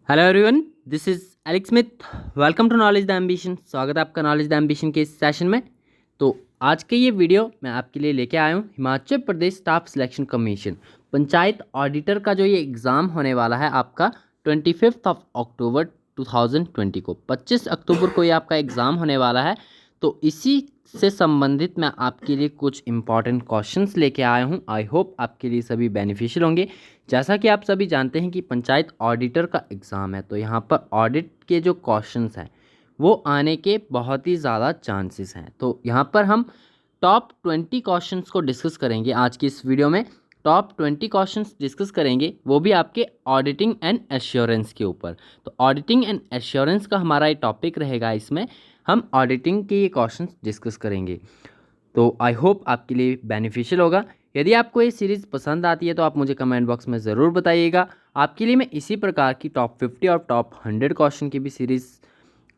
Hello everyone, this is Alex Smith. Welcome to knowledge the ambition. स्वागत है आपका knowledge the ambition के इस सेशन में। तो आज के ये वीडियो मैं आपके लिए लेके आया हूँ Himachal Pradesh staff selection commission panchayat auditor का जो ये एग्ज़ाम होने वाला है आपका 25 अक्टूबर 2020 को 25 अक्टूबर को ये आपका एग्ज़ाम होने वाला है। तो इसी से संबंधित मैं आपके लिए कुछ इंपॉर्टेंट क्वेश्चंस लेके आया हूँ। आई होप आपके लिए सभी बेनिफिशियल होंगे। जैसा कि आप सभी जानते हैं कि पंचायत ऑडिटर का एग्ज़ाम है, तो यहाँ पर ऑडिट के जो क्वेश्चंस हैं वो आने के बहुत ही ज़्यादा चांसेस हैं। तो यहाँ पर हम टॉप 20 क्वेश्चंस को डिस्कस करेंगे आज की इस वीडियो में। टॉप 20 क्वेश्चंस डिस्कस करेंगे, वो भी आपके ऑडिटिंग एंड एश्योरेंस के ऊपर। तो ऑडिटिंग एंड एश्योरेंस का हमारा ये टॉपिक रहेगा। इसमें हम ऑडिटिंग के ये क्वेश्चंस डिस्कस करेंगे। तो आई होप आपके लिए बेनिफिशियल होगा। यदि आपको ये सीरीज़ पसंद आती है तो आप मुझे कमेंट बॉक्स में ज़रूर बताइएगा। आपके लिए मैं इसी प्रकार की टॉप 50 और टॉप 100 क्वेश्चन की भी सीरीज़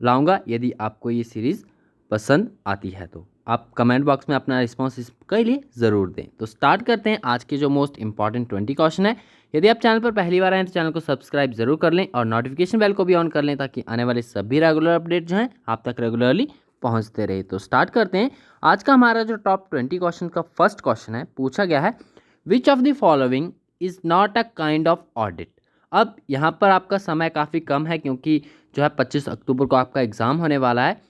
लाऊंगा। यदि आपको ये सीरीज़ पसंद आती है तो आप कमेंट बॉक्स में अपना रिस्पॉन्स इसके लिए ज़रूर दें। तो स्टार्ट करते हैं आज के जो मोस्ट इंपॉर्टेंट 20 क्वेश्चन है। यदि आप चैनल पर पहली बार आए तो चैनल को सब्सक्राइब जरूर कर लें और नोटिफिकेशन बेल को भी ऑन कर लें, ताकि आने वाले सभी रेगुलर अपडेट जो हैं आप तक रेगुलरली पहुंचते रहे। तो स्टार्ट करते हैं। आज का हमारा जो टॉप 20 क्वेश्चन का फर्स्ट क्वेश्चन है, पूछा गया है which of the following is not a kind of audit. अब यहाँ पर आपका समय काफ़ी कम है, क्योंकि जो है 25 अक्टूबर को आपका एग्ज़ाम होने वाला है।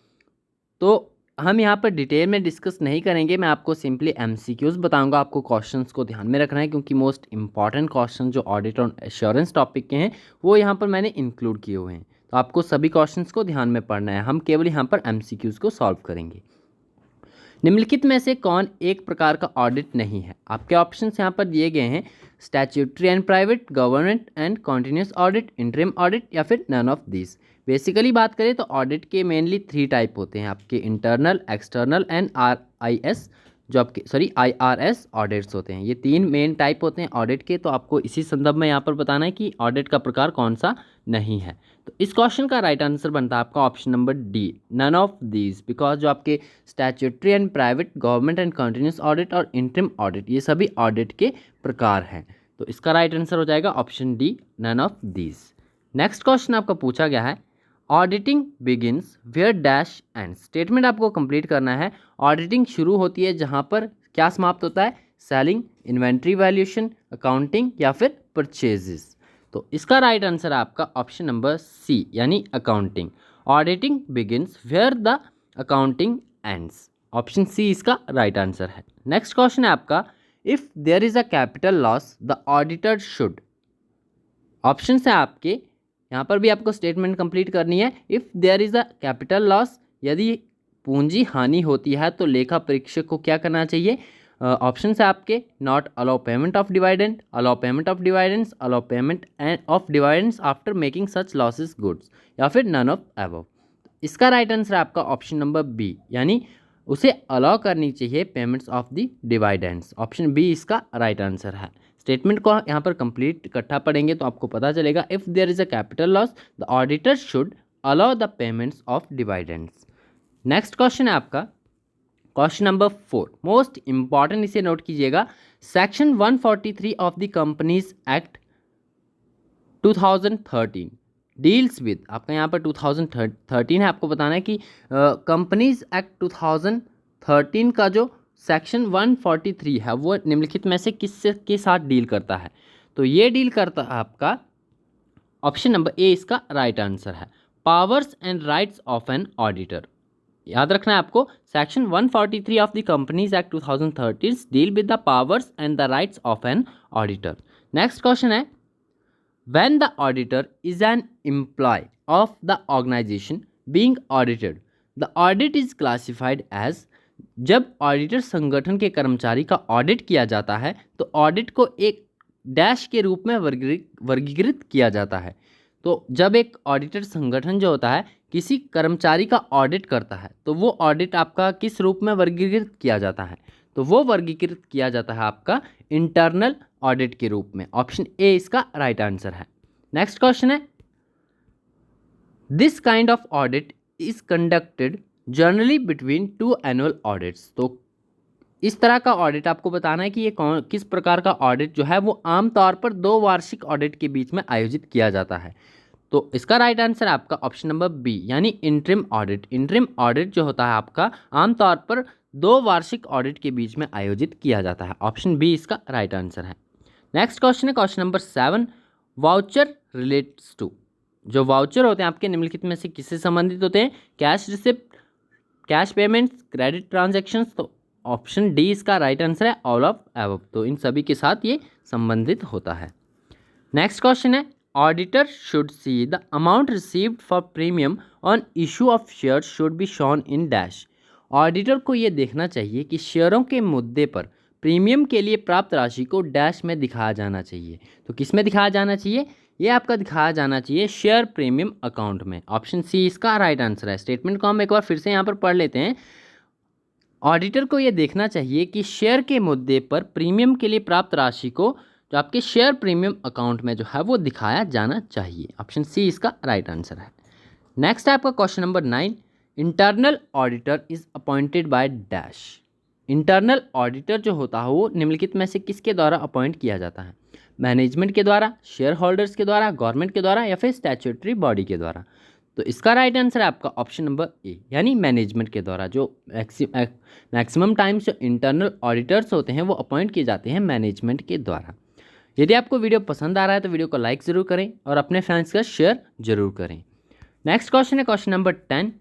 तो हम यहाँ पर डिटेल में डिस्कस नहीं करेंगे, मैं आपको सिंपली एमसीक्यूज़ बताऊंगा। आपको क्वेश्चंस को ध्यान में रखना है, क्योंकि मोस्ट इंपॉर्टेंट क्वेश्चन जो ऑडिट और एश्योरेंस टॉपिक के हैं वो यहाँ पर मैंने इंक्लूड किए हुए हैं। तो आपको सभी क्वेश्चंस को ध्यान में पढ़ना है। हम केवल यहाँ पर एमसीक्यूज़ को सॉल्व करेंगे। निम्नलिखित में से कौन एक प्रकार का ऑडिट नहीं है? आपके ऑप्शंस यहाँ पर दिए गए हैं, statutory and private, government and continuous audit, interim audit या फिर नन ऑफ दिस। बेसिकली बात करें तो ऑडिट के मेनली 3 टाइप होते हैं आपके, इंटरनल, एक्सटर्नल एंड RIS जो आपके IRS ऑडिट्स होते हैं। ये 3 मेन टाइप होते हैं ऑडिट के। तो आपको इसी संदर्भ में यहाँ पर बताना है कि ऑडिट का प्रकार कौन सा नहीं है। तो इस क्वेश्चन का राइट आंसर बनता है आपका option number D, none of these. Because जो आपके statutory and private, government and continuous audit और इंटरिम ऑडिट, ये सभी ऑडिट के प्रकार हैं। तो इसका राइट आंसर हो जाएगा option D, none of these. Next question आपका पूछा गया है, auditing begins where dash end. Statement आपको कंप्लीट करना है। ऑडिटिंग शुरू होती है जहां पर क्या समाप्त होता है? सेलिंग, इन्वेंट्री वैल्यूएशन, अकाउंटिंग या फिर परचेजेस। तो इसका राइट आंसर है आपका ऑप्शन नंबर सी, यानी accounting. Auditing begins where the accounting ends. Option C इसका राइट आंसर है। नेक्स्ट क्वेश्चन है आपका, if there is a capital loss the auditor should. Option है आपके, यहाँ पर भी आपको स्टेटमेंट कंप्लीट करनी है। If there is a capital loss, यदि पूंजी हानि होती है तो लेखा परीक्षक को क्या करना चाहिए? ऑप्शन है आपके, not allow payment of dividend, allow payment of dividends, allow payment of dividends after making such losses goods, या फिर नन ऑफ अबव। इसका राइट आंसर है आपका ऑप्शन नंबर बी, यानी उसे अलाउ करनी चाहिए payments of the dividends. Option B इसका राइट आंसर है। स्टेटमेंट को यहाँ पर कंप्लीट इकट्ठा पढ़ेंगे तो आपको पता चलेगा, if there is a capital loss the auditor should allow the payments of dividends. Next question है आपका क्वेश्चन नंबर 4, मोस्ट इंपॉर्टेंट, इसे नोट कीजिएगा। Section 143 of the companies act 2013 deals with, आपका यहाँ पर 2013 है। आपको बताना है कि कंपनीज एक्ट 2013 का जो सेक्शन 143 है वो निम्नलिखित में से किससे के साथ डील करता है? तो ये डील करता है आपका ऑप्शन नंबर ए, इसका राइट आंसर है, powers and rights of an auditor. याद रखना है आपको, section 143 of the companies act 2013 deal with the powers and the rights of an auditor. Next question है, when the auditor is an employee of the organization being audited, the audit is classified as। जब auditor संगठन के कर्मचारी का audit किया जाता है तो ऑडिट को एक डैश के रूप में वर्गीकृत किया जाता है। तो जब एक ऑडिटर संगठन जो होता है किसी कर्मचारी का ऑडिट करता है तो वो ऑडिट आपका किस रूप में वर्गीकृत किया जाता है? तो वो वर्गीकृत किया जाता है आपका इंटरनल ऑडिट के रूप में। ऑप्शन ए इसका राइट आंसर है। नेक्स्ट क्वेश्चन है, this kind of audit is conducted generally between 2 annual audits. तो इस तरह का ऑडिट आपको बताना है कि ये किस प्रकार का ऑडिट जो है वो आमतौर पर 2 वार्षिक ऑडिट के बीच में आयोजित किया जाता है। तो इसका राइट आंसर है आपका ऑप्शन नंबर बी यानी इंटरिम ऑडिट। इंटरिम ऑडिट जो होता है आपका आमतौर पर 2 वार्षिक ऑडिट के बीच में आयोजित किया जाता है। ऑप्शन बी इसका राइट आंसर है। नेक्स्ट क्वेश्चन है question number 7, voucher relates to. जो वाउचर होते हैं आपके निम्नलिखित में से किससे संबंधित होते हैं? Cash receipt, cash payments, credit transactions. तो ऑप्शन डी इसका राइट आंसर है ऑल ऑफ एबव। तो इन सभी के साथ ये संबंधित होता है। नेक्स्ट क्वेश्चन है auditor should see the amount received for premium on issue of share should be shown in dash. Auditor को ये देखना चाहिए कि शेयरों के मुद्दे पर प्रीमियम के लिए प्राप्त राशि को डैश में दिखाया जाना चाहिए। तो किस में दिखाया जाना चाहिए? ये आपका दिखाया जाना चाहिए शेयर प्रीमियम अकाउंट में। ऑप्शन सी इसका राइट आंसर है। स्टेटमेंट को हम एक बार फिर से यहाँ पर पढ़ लेते हैं। ऑडिटर को ये देखना चाहिए कि शेयर के मुद्दे पर प्रीमियम के लिए प्राप्त राशि को जो आपके शेयर प्रीमियम अकाउंट में जो है वो दिखाया जाना चाहिए। ऑप्शन सी इसका राइट आंसर है। नेक्स्ट है आपका question number 9, internal auditor is appointed by dash. Internal auditor जो होता है वो निम्नलिखित में से किसके द्वारा अपॉइंट किया जाता है? मैनेजमेंट के द्वारा, शेयर होल्डर्स के द्वारा, गवर्नमेंट के द्वारा या फिर स्टैट्यूटरी बॉडी के द्वारा। तो इसका राइट आंसर है आपका ऑप्शन नंबर ए यानी मैनेजमेंट के द्वारा। जो मैक्सिमम टाइम्स जो इंटरनल ऑडिटर्स होते हैं वो अपॉइंट किए जाते हैं मैनेजमेंट के द्वारा। यदि आपको वीडियो पसंद आ रहा है तो वीडियो को लाइक ज़रूर करें और अपने फ्रेंड्स का शेयर जरूर करें। नेक्स्ट क्वेश्चन है question number 10,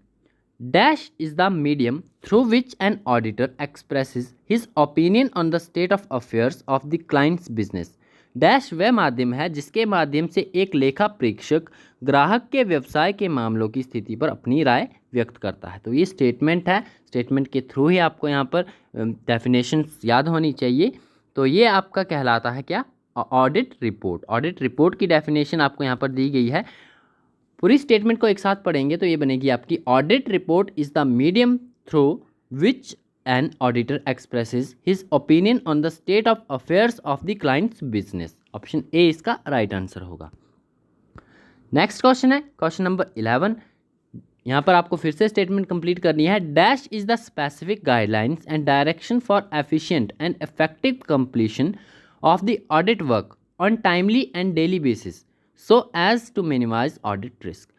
dash is the medium through which an auditor expresses his opinion on the state of affairs of the clients business. Dash वह माध्यम है जिसके माध्यम से एक लेखा परीक्षक ग्राहक के व्यवसाय के मामलों की स्थिति पर अपनी राय व्यक्त करता है। तो ये स्टेटमेंट है, स्टेटमेंट के थ्रू ही आपको यहाँ पर डेफिनेशन याद होनी चाहिए। तो ये आपका कहलाता है क्या? Audit report. ऑडिट रिपोर्ट की डेफिनेशन आपको यहाँ पर दी गई है। पूरी स्टेटमेंट को एक साथ पढ़ेंगे तो ये बनेगी आपकी audit report is the medium through which an auditor expresses his opinion on the state of affairs of the clients business. Option A इसका राइट आंसर होगा। नेक्स्ट क्वेश्चन है क्वेश्चन नंबर 11। यहाँ पर आपको फिर से स्टेटमेंट कंप्लीट करनी है। Dash is the specific guidelines and direction for efficient and effective completion of the audit work on timely and daily basis so as to minimise audit risk.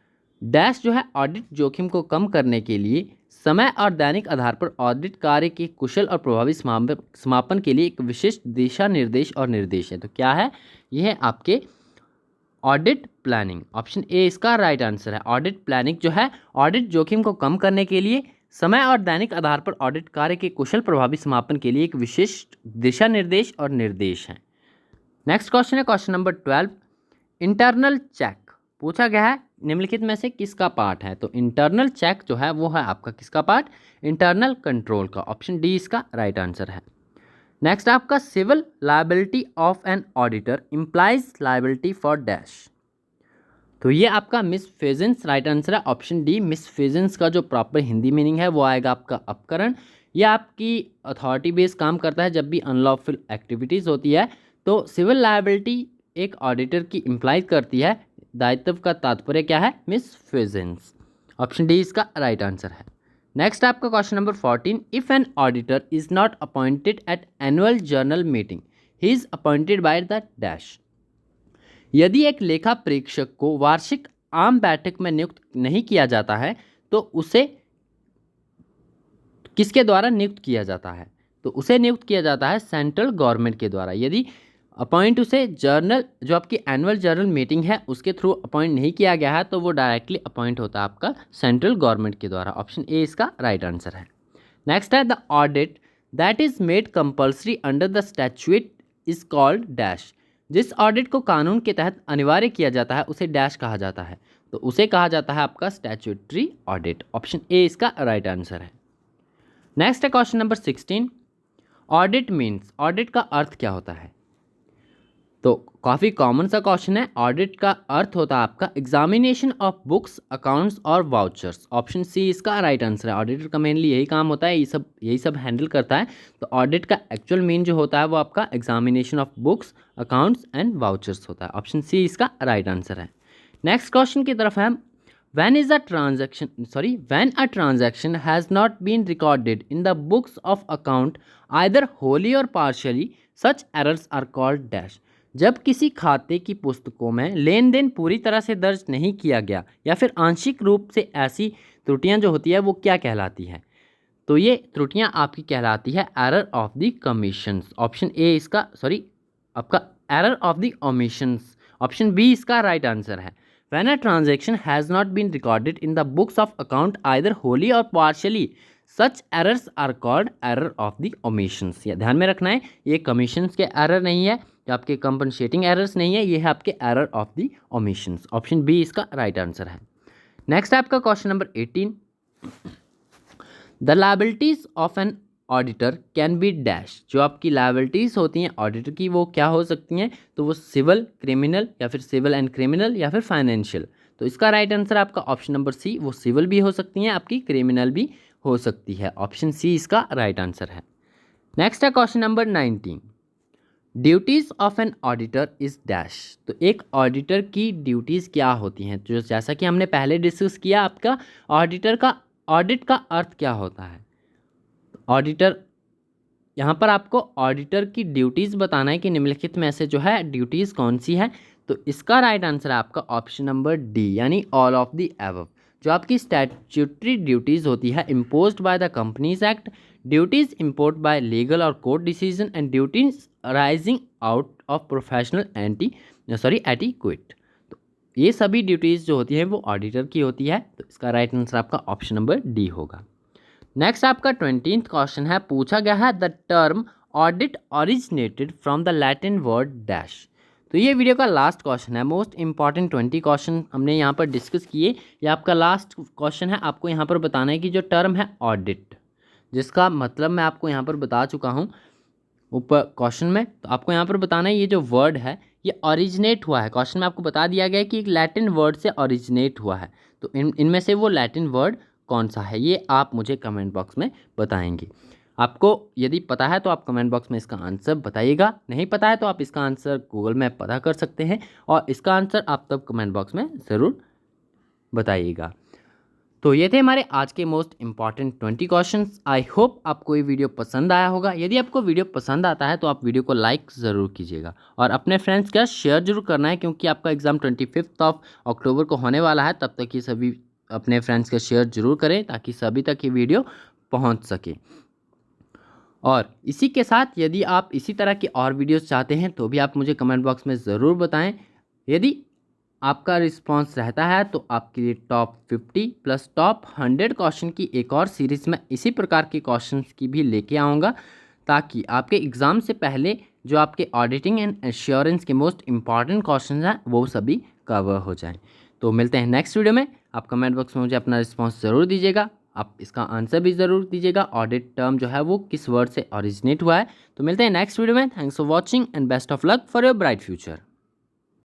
Dash जो है audit जोखिम को कम करने के लिए समय और दैनिक आधार पर ऑडिट कार्य के कुशल और प्रभावी समापन के लिए एक विशिष्ट दिशा निर्देश और निर्देश है। तो क्या है? यह है आपके ऑडिट प्लानिंग। ऑप्शन ए इसका राइट आंसर है। ऑडिट प्लानिंग जो है ऑडिट जोखिम को कम करने के लिए समय और दैनिक आधार पर ऑडिट कार्य के कुशल प्रभावी समापन के लिए एक विशिष्ट दिशा निर्देश और निर्देश है। नेक्स्ट क्वेश्चन है क्वेश्चन नंबर 12, इंटरनल चेक पूछा गया है निम्नलिखित में से किसका पार्ट है? तो इंटरनल चेक जो है वो है आपका किसका पार्ट? इंटरनल कंट्रोल का। ऑप्शन डी इसका राइट आंसर है। नेक्स्ट आपका civil liability of an auditor implies liability for dash. तो ये आपका मिसफेजेंस राइट आंसर है। ऑप्शन डी मिसफेजेंस का जो प्रॉपर हिंदी मीनिंग है वो आएगा आपका अपकरण। ये आपकी अथॉरिटी बेस काम करता है जब भी अनलॉफुल एक्टिविटीज़ होती है। तो सिविल लायबिलिटी एक ऑडिटर की इम्प्लाई करती है। दायित्व का तात्पर्य क्या है? मिसफेजेंस। ऑप्शन डी इसका राइट आंसर है। नेक्स्ट आपका question number 14, if an auditor is not appointed at annual general meeting he is appointed by the dash. यदि एक लेखा परीक्षक को वार्षिक आम बैठक में नियुक्त नहीं किया जाता है तो उसे किसके द्वारा नियुक्त किया जाता है? तो उसे नियुक्त किया जाता है सेंट्रल गवर्नमेंट के द्वारा। यदि अपॉइंट उसे जर्नल जो आपकी एनुअल जर्नल मीटिंग है उसके थ्रू अपॉइंट नहीं किया गया है तो वो डायरेक्टली अपॉइंट होता है आपका सेंट्रल गवर्नमेंट के द्वारा। ऑप्शन ए इसका राइट आंसर है। नेक्स्ट है the audit that is made compulsory under the statute is called dash. जिस ऑडिट को कानून के तहत अनिवार्य किया जाता है उसे डैश कहा जाता है। तो उसे कहा जाता है आपका स्टैट्यूटरी ऑडिट। ऑप्शन ए इसका राइट आंसर है। नेक्स्ट है question number 16, audit means. Audit का अर्थ क्या होता है? तो काफ़ी कॉमन सा क्वेश्चन है। ऑडिट का अर्थ होता है आपका एग्जामिनेशन ऑफ बुक्स, अकाउंट्स और वाउचर्स। ऑप्शन सी इसका राइट आंसर है। ऑडिटर का मेनली यही काम होता है, यही सब हैंडल करता है। तो ऑडिट का एक्चुअल मीन जो होता है वो आपका examination of books, accounts and vouchers होता है। ऑप्शन सी इसका राइट आंसर है। नेक्स्ट क्वेश्चन की तरफ है, when a transaction has not been recorded in the books of account either wholly or partially, such errors are called dash। जब किसी खाते की पुस्तकों में लेन देन पूरी तरह से दर्ज नहीं किया गया या फिर आंशिक रूप से, ऐसी त्रुटियां जो होती है वो क्या कहलाती है? तो ये त्रुटियां आपकी कहलाती है error of the commissions. Option A इसका, सॉरी आपका error of the omissions, option B इसका राइट आंसर है। When a transaction has not been recorded in the books of account either wholly or partially, such errors are called error of the omissions. ये ध्यान में रखना है, ये commissions के error नहीं है, ये आपके कंपनसेटिंग एरर्स नहीं है, ये है आपके error of the omissions. Option B इसका राइट आंसर है। नेक्स्ट आपका question number 18, the liabilities of an auditor can be dash. जो आपकी लायबिलिटीज होती हैं ऑडिटर की वो क्या हो सकती हैं? तो वो सिविल, क्रिमिनल, या फिर सिविल एंड क्रिमिनल, या फिर फाइनेंशियल। तो इसका राइट आंसर आपका ऑप्शन नंबर सी, वो सिविल भी हो सकती हैं आपकी, क्रिमिनल भी हो सकती है। ऑप्शन सी इसका राइट आंसर है। नेक्स्ट है question number 19, duties of an auditor is dash. तो एक ऑडिटर की ड्यूटीज़ क्या होती हैं? तो जैसा कि हमने पहले डिस्कस किया, आपका ऑडिटर का ऑडिट का अर्थ क्या होता है? ऑडिटर, यहाँ पर आपको ऑडिटर की ड्यूटीज़ बताना है कि निम्नलिखित में से जो है ड्यूटीज़ कौन सी है। तो इसका राइट आंसर है आपका ऑप्शन नंबर डी, यानी ऑल ऑफ द एबव। जो आपकी स्टैट्यूटरी ड्यूटीज़ होती है imposed by the companies act, duties impose by legal or court decision, and duties arising out of professional etiquette. तो ये सभी ड्यूटीज़ जो होती हैं वो ऑडिटर की होती है। तो इसका राइट आंसर आपका ऑप्शन नंबर डी होगा। नेक्स्ट आपका 20th क्वेश्चन है, पूछा गया है the term audit originated from the Latin word dash. तो ये वीडियो का लास्ट क्वेश्चन है, मोस्ट इंपॉर्टेंट 20 क्वेश्चन हमने यहाँ पर डिस्कस किए। ये आपका लास्ट क्वेश्चन है। आपको यहाँ पर बताना है कि जो टर्म है ऑडिट, जिसका मतलब मैं आपको यहाँ पर बता चुका हूँ ऊपर क्वेश्चन में। तो आपको यहाँ पर बताना है ये जो वर्ड है ये ओरिजिनेट हुआ है। क्वेश्चन में आपको बता दिया गया है कि एक लैटिन वर्ड से ओरिजिनेट हुआ है। तो इनमें से वो लैटिन वर्ड कौन सा है, ये आप मुझे कमेंट बॉक्स में बताएंगे। आपको यदि पता है तो आप कमेंट बॉक्स में इसका आंसर बताइएगा, नहीं पता है तो आप इसका आंसर गूगल में पता कर सकते हैं, और इसका आंसर आप तब कमेंट बॉक्स में ज़रूर बताइएगा। तो ये थे हमारे आज के most important 20 questions. I hope आपको ये वीडियो पसंद आया होगा। यदि आपको वीडियो पसंद आता है तो आप वीडियो को लाइक ज़रूर कीजिएगा और अपने फ्रेंड्स के साथ शेयर जरूर करना है, क्योंकि आपका एग्ज़ाम 25 अक्टूबर को होने वाला है। तब तक ये सभी अपने फ्रेंड्स के शेयर जरूर करें ताकि सभी तक ये वीडियो पहुंच सके। और इसी के साथ यदि आप इसी तरह की और वीडियोस चाहते हैं तो भी आप मुझे कमेंट बॉक्स में ज़रूर बताएं। यदि आपका रिस्पांस रहता है तो आपके लिए टॉप 50 प्लस टॉप 100 क्वेश्चन की एक और सीरीज़ में इसी प्रकार के क्वेश्चंस की भी लेके आऊँगा, ताकि आपके एग्ज़ाम से पहले जो आपके ऑडिटिंग एंड एश्योरेंस के मोस्ट इंपॉर्टेंट क्वेश्चन हैं वो सभी कवर हो जाएं। तो मिलते हैं नेक्स्ट वीडियो में। आप कमेंट बॉक्स में मुझे अपना रिस्पांस ज़रूर दीजिएगा, आप इसका आंसर भी ज़रूर दीजिएगा, ऑडिट टर्म जो है वो किस वर्ड से ओरिजिनेट हुआ है। तो मिलते हैं नेक्स्ट वीडियो में। Thanks for watching and best of luck for your bright future.